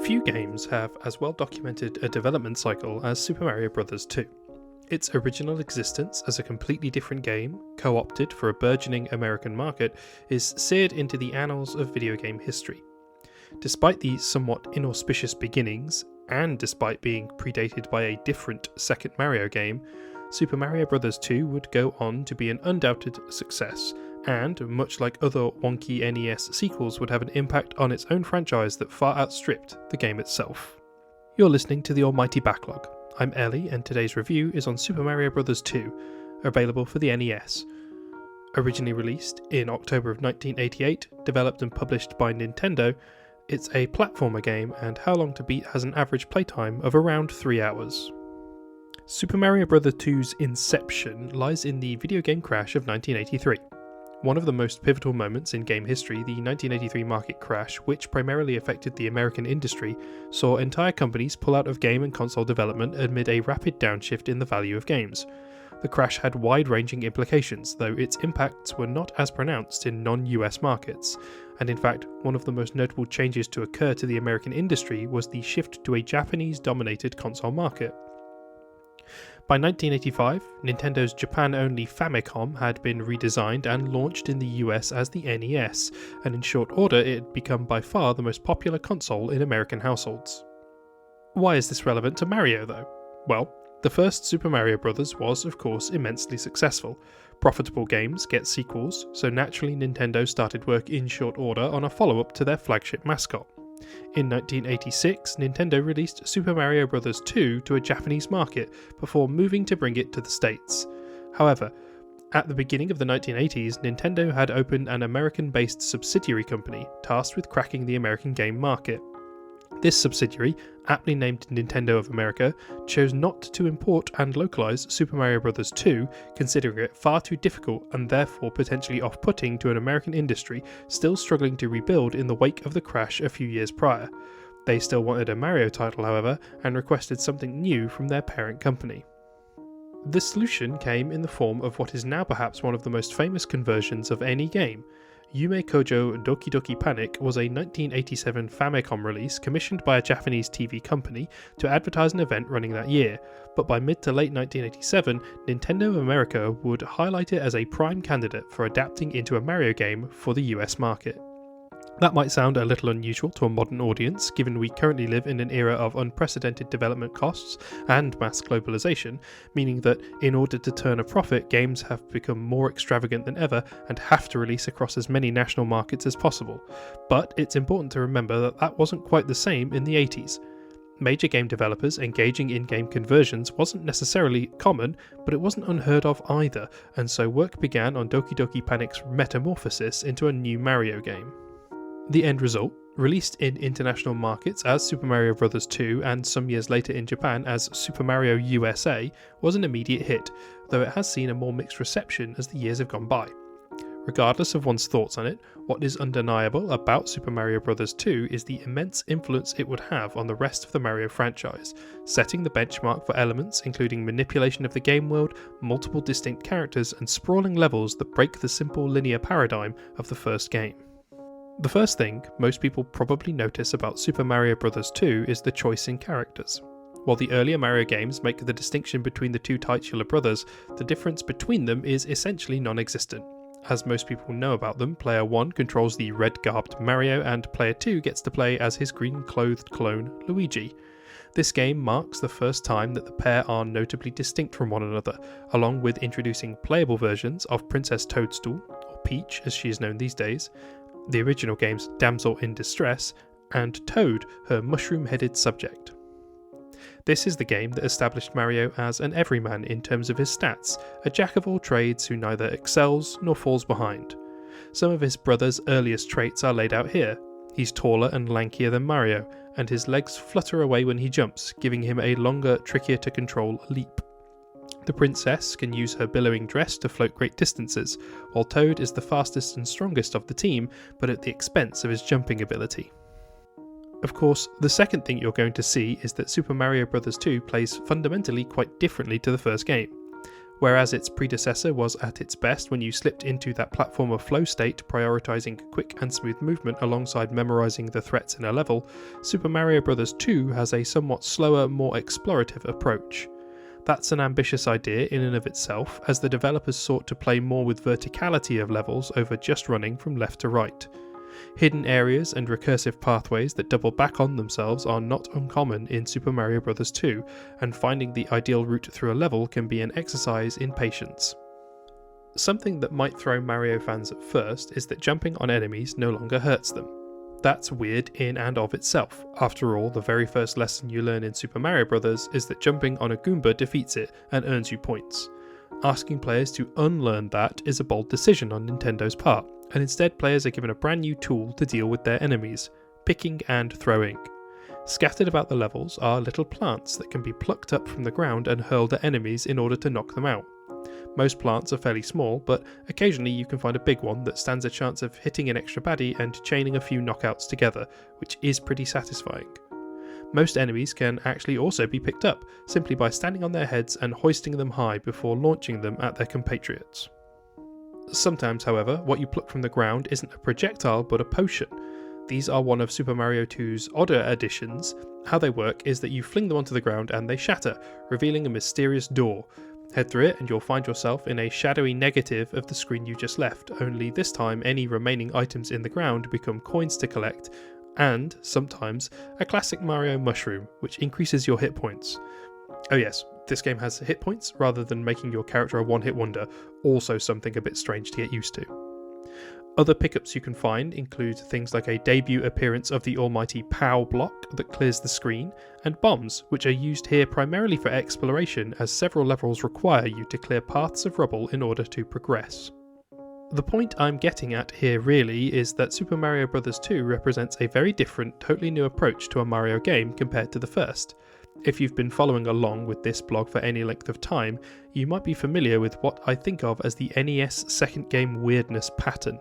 Few games have as well documented a development cycle as Super Mario Bros. 2. Its original existence as a completely different game, co-opted for a burgeoning American market, is seared into the annals of video game history. Despite the somewhat inauspicious beginnings, and despite being predated by a different second Mario game, Super Mario Bros. 2 would go on to be an undoubted success, and, much like other wonky NES sequels, would have an impact on its own franchise that far outstripped the game itself. You're listening to the almighty Backlog. I'm Ellie, and today's review is on Super Mario Bros. 2, available for the NES. Originally released in October of 1988, developed and published by Nintendo, it's a platformer game, and How Long to Beat has an average playtime of around 3 hours. Super Mario Bros. 2's inception lies in the video game crash of 1983. One of the most pivotal moments in game history, the 1983 market crash, which primarily affected the American industry, saw entire companies pull out of game and console development amid a rapid downshift in the value of games. The crash had wide-ranging implications, though its impacts were not as pronounced in non-US markets, and in fact, one of the most notable changes to occur to the American industry was the shift to a Japanese-dominated console market. By 1985, Nintendo's Japan-only Famicom had been redesigned and launched in the US as the NES, and in short order it had become by far the most popular console in American households. Why is this relevant to Mario though? Well, the first Super Mario Bros. Was of course immensely successful. Profitable games get sequels, so naturally Nintendo started work in short order on a follow-up to their flagship mascot. In 1986, Nintendo released Super Mario Bros. 2 to a Japanese market before moving to bring it to the States. However, at the beginning of the 1980s, Nintendo had opened an American-based subsidiary company tasked with cracking the American game market. This subsidiary, aptly named Nintendo of America, chose not to import and localize Super Mario Bros. 2, considering it far too difficult and therefore potentially off-putting to an American industry still struggling to rebuild in the wake of the crash a few years prior. They still wanted a Mario title, however, and requested something new from their parent company. The solution came in the form of what is now perhaps one of the most famous conversions of any game. Yume Kojo Doki Doki Panic was a 1987 Famicom release commissioned by a Japanese TV company to advertise an event running that year, but by mid to late 1987, Nintendo of America would highlight it as a prime candidate for adapting into a Mario game for the US market. That might sound a little unusual to a modern audience, given we currently live in an era of unprecedented development costs and mass globalization, meaning that in order to turn a profit, games have become more extravagant than ever and have to release across as many national markets as possible. But it's important to remember that that wasn't quite the same in the 80s. Major game developers engaging in game conversions wasn't necessarily common, but it wasn't unheard of either, and so work began on Doki Doki Panic's metamorphosis into a new Mario game. The end result, released in international markets as Super Mario Bros. 2 and some years later in Japan as Super Mario USA, was an immediate hit, though it has seen a more mixed reception as the years have gone by. Regardless of one's thoughts on it, what is undeniable about Super Mario Bros. 2 is the immense influence it would have on the rest of the Mario franchise, setting the benchmark for elements including manipulation of the game world, multiple distinct characters, and sprawling levels that break the simple linear paradigm of the first game. The first thing most people probably notice about Super Mario Bros. 2 is the choice in characters. While the earlier Mario games make the distinction between the two titular brothers, the difference between them is essentially non-existent. As most people know about them, Player 1 controls the red-garbed Mario and Player 2 gets to play as his green-clothed clone, Luigi. This game marks the first time that the pair are notably distinct from one another, along with introducing playable versions of Princess Toadstool, or Peach as she is known these days, the original game's damsel in distress, and Toad, her mushroom-headed subject. This is the game that established Mario as an everyman in terms of his stats, a jack of all trades who neither excels nor falls behind. Some of his brother's earliest traits are laid out here. He's taller and lankier than Mario, and his legs flutter away when he jumps, giving him a longer, trickier to control leap. The princess can use her billowing dress to float great distances, while Toad is the fastest and strongest of the team, but at the expense of his jumping ability. Of course, the second thing you're going to see is that Super Mario Bros. 2 plays fundamentally quite differently to the first game. Whereas its predecessor was at its best when you slipped into that platformer flow state, prioritising quick and smooth movement alongside memorising the threats in a level, Super Mario Bros. 2 has a somewhat slower, more explorative approach. That's an ambitious idea in and of itself, as the developers sought to play more with verticality of levels over just running from left to right. Hidden areas and recursive pathways that double back on themselves are not uncommon in Super Mario Bros. 2, and finding the ideal route through a level can be an exercise in patience. Something that might throw Mario fans at first is that jumping on enemies no longer hurts them. That's weird in and of itself. After all, the very first lesson you learn in Super Mario Bros. Is that jumping on a Goomba defeats it and earns you points. Asking players to unlearn that is a bold decision on Nintendo's part, and instead players are given a brand new tool to deal with their enemies: picking and throwing. Scattered about the levels are little plants that can be plucked up from the ground and hurled at enemies in order to knock them out. Most plants are fairly small, but occasionally you can find a big one that stands a chance of hitting an extra baddie and chaining a few knockouts together, which is pretty satisfying. Most enemies can actually also be picked up, simply by standing on their heads and hoisting them high before launching them at their compatriots. Sometimes, however, what you pluck from the ground isn't a projectile but a potion. These are one of Super Mario 2's odder additions. How they work is that you fling them onto the ground and they shatter, revealing a mysterious door. Head through it and you'll find yourself in a shadowy negative of the screen you just left, only this time any remaining items in the ground become coins to collect, and, sometimes, a classic Mario mushroom, which increases your hit points. Oh yes, this game has hit points rather than making your character a one-hit wonder, also something a bit strange to get used to. Other pickups you can find include things like a debut appearance of the almighty POW block that clears the screen, and bombs, which are used here primarily for exploration, as several levels require you to clear paths of rubble in order to progress. The point I'm getting at here really is that Super Mario Bros. 2 represents a very different, totally new approach to a Mario game compared to the first. If you've been following along with this blog for any length of time, you might be familiar with what I think of as the NES second game weirdness pattern.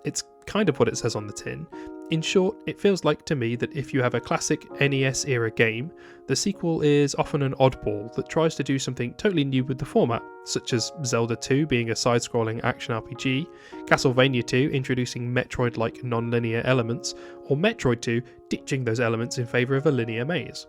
It's kind of what it says on the tin. In short, it feels like to me that if you have a classic NES era game, the sequel is often an oddball that tries to do something totally new with the format, such as Zelda 2 being a side-scrolling action RPG, Castlevania 2 introducing Metroid-like non-linear elements, or Metroid 2 ditching those elements in favour of a linear maze.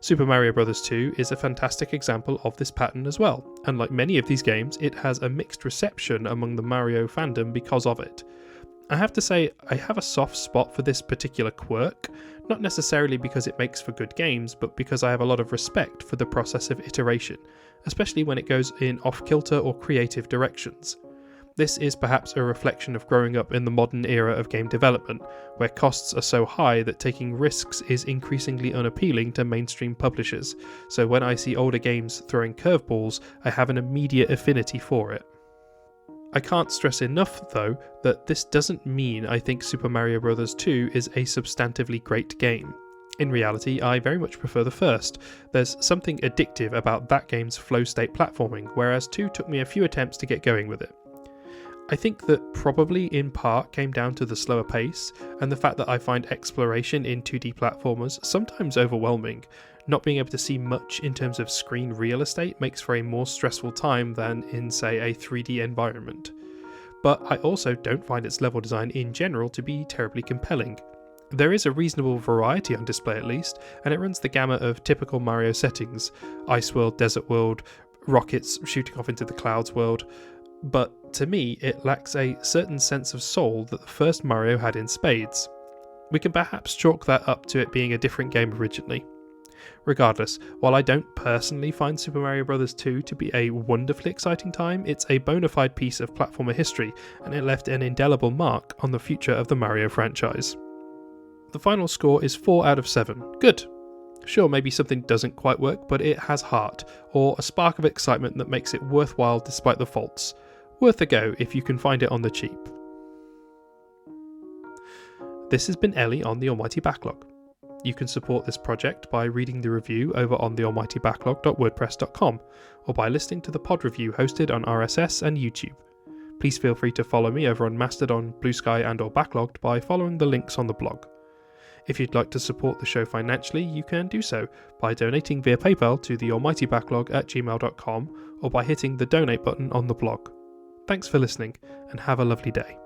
Super Mario Bros. 2 is a fantastic example of this pattern as well, and like many of these games, it has a mixed reception among the Mario fandom because of it. I have to say, I have a soft spot for this particular quirk, not necessarily because it makes for good games, but because I have a lot of respect for the process of iteration, especially when it goes in off-kilter or creative directions. This is perhaps a reflection of growing up in the modern era of game development, where costs are so high that taking risks is increasingly unappealing to mainstream publishers, so when I see older games throwing curveballs, I have an immediate affinity for it. I can't stress enough, though, that this doesn't mean I think Super Mario Bros. 2 is a substantively great game. In reality, I very much prefer the first. There's something addictive about that game's flow state platforming, whereas 2 took me a few attempts to get going with it. I think that probably in part came down to the slower pace, and the fact that I find exploration in 2D platformers sometimes overwhelming. Not being able to see much in terms of screen real estate makes for a more stressful time than in, say, a 3D environment. But I also don't find its level design in general to be terribly compelling. There is a reasonable variety on display at least, and it runs the gamut of typical Mario settings: Ice World, Desert World, rockets shooting off into the Clouds World, but to me it lacks a certain sense of soul that the first Mario had in spades. We can perhaps chalk that up to it being a different game originally. Regardless, while I don't personally find Super Mario Bros. 2 to be a wonderfully exciting time, it's a bona fide piece of platformer history, and it left an indelible mark on the future of the Mario franchise. The final score is 4 out of 7. Good. Sure, maybe something doesn't quite work, but it has heart, or a spark of excitement that makes it worthwhile despite the faults. Worth a go if you can find it on the cheap. This has been Ellie on the Almighty Backlog. You can support this project by reading the review over on thealmightybacklog.wordpress.com, or by listening to the pod review hosted on RSS and YouTube. Please feel free to follow me over on Mastodon, Blue Sky and or Backlogged by following the links on the blog. If you'd like to support the show financially, you can do so by donating via PayPal to thealmightybacklog@gmail.com or by hitting the donate button on the blog. Thanks for listening, and have a lovely day.